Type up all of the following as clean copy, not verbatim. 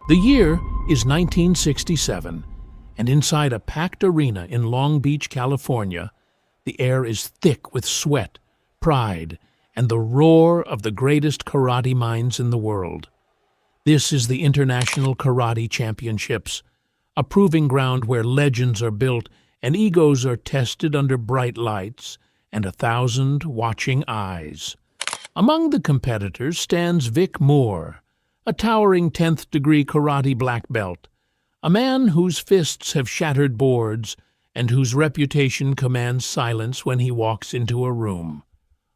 The year is 1967, and inside a packed arena in Long Beach, California, the air is thick with sweat, pride, and the roar of the greatest karate minds in the world. This is the International Karate Championships, a proving ground where legends are built and egos are tested under bright lights and 1,000 watching eyes. Among the competitors stands Vic Moore, a towering 10th-degree karate black belt, a man whose fists have shattered boards and whose reputation commands silence when he walks into a room.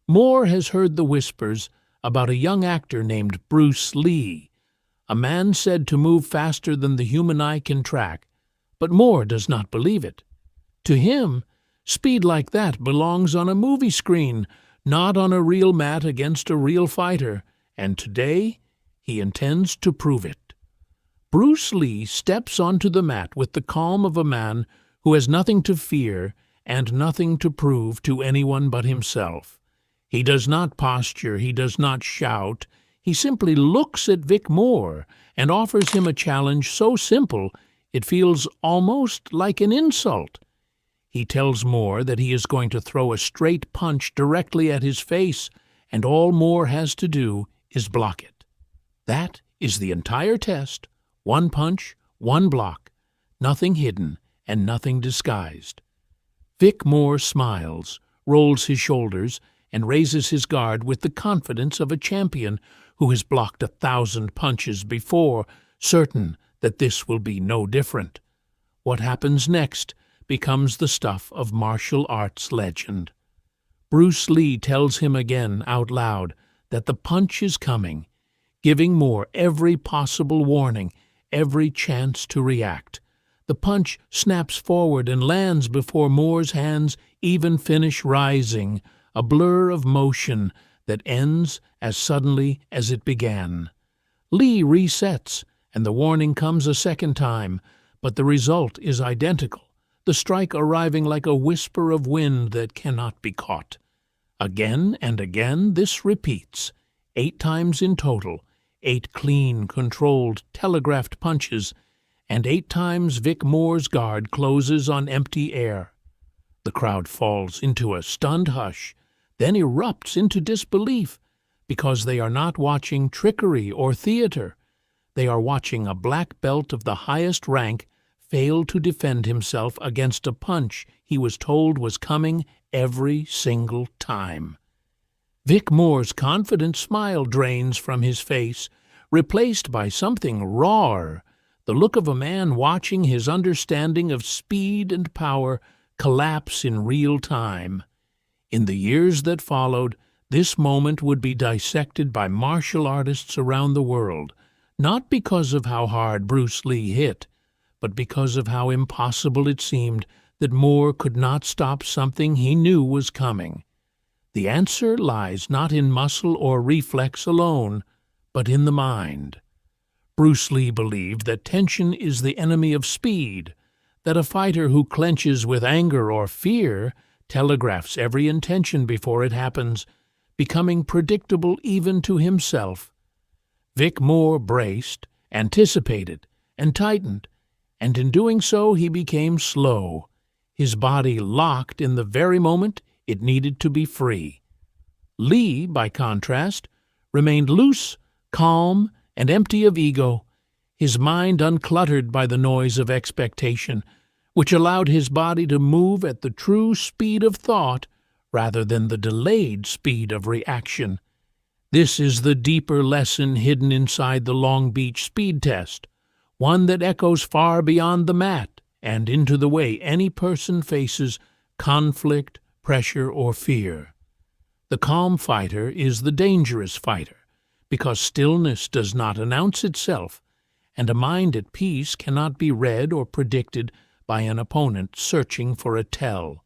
Moore has heard the whispers about a young actor named Bruce Lee, a man said to move faster than the human eye can track, but Moore does not believe it. To him, speed like that belongs on a movie screen, not on a real mat against a real fighter, and today he intends to prove it. Bruce Lee steps onto the mat with the calm of a man who has nothing to fear and nothing to prove to anyone but himself. He does not posture, he does not shout, he simply looks at Vic Moore and offers him a challenge so simple it feels almost like an insult. He tells Moore that he is going to throw a straight punch directly at his face, and all Moore has to do is block it. That is the entire test. One punch, one block, nothing hidden and nothing disguised. Vic Moore smiles, rolls his shoulders, and raises his guard with the confidence of a champion who has blocked 1,000 punches before, certain that this will be no different. What happens next becomes the stuff of martial arts legend. Bruce Lee tells him again out loud that the punch is coming, giving Moore every possible warning, every chance to react. The punch snaps forward and lands before Moore's hands even finish rising, a blur of motion that ends as suddenly as it began. Lee resets, and the warning comes a second time, but the result is identical, the strike arriving like a whisper of wind that cannot be caught. Again and again this repeats, 8 times in total, 8 clean, controlled, telegraphed punches, and 8 times Vic Moore's guard closes on empty air. The crowd falls into a stunned hush, then erupts into disbelief, because they are not watching trickery or theater. They are watching a black belt of the highest rank fail to defend himself against a punch he was told was coming every single time. Vic Moore's confident smile drains from his face, replaced by something rawer, the look of a man watching his understanding of speed and power collapse in real time. In the years that followed, this moment would be dissected by martial artists around the world, not because of how hard Bruce Lee hit, but because of how impossible it seemed that Moore could not stop something he knew was coming. The answer lies not in muscle or reflex alone, but in the mind. Bruce Lee believed that tension is the enemy of speed, that a fighter who clenches with anger or fear telegraphs every intention before it happens, becoming predictable even to himself. Vic Moore braced, anticipated, and tightened, and in doing so he became slow, his body locked in the very moment it needed to be free. Lee, by contrast, remained loose, calm, and empty of ego, his mind uncluttered by the noise of expectation, which allowed his body to move at the true speed of thought rather than the delayed speed of reaction. This is the deeper lesson hidden inside the Long Beach speed test, one that echoes far beyond the mat and into the way any person faces conflict, pressure, or fear. The calm fighter is the dangerous fighter, because stillness does not announce itself, and a mind at peace cannot be read or predicted by an opponent searching for a tell.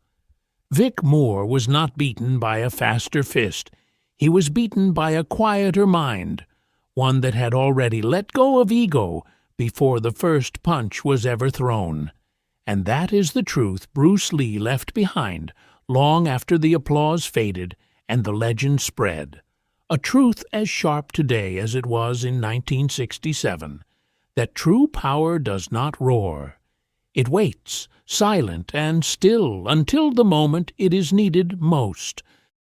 Vic Moore was not beaten by a faster fist. He was beaten by a quieter mind, one that had already let go of ego before the first punch was ever thrown. And that is the truth Bruce Lee left behind long after the applause faded and the legend spread. A truth as sharp today as it was in 1967. that true power does not roar. It waits, silent and still, until the moment it is needed most,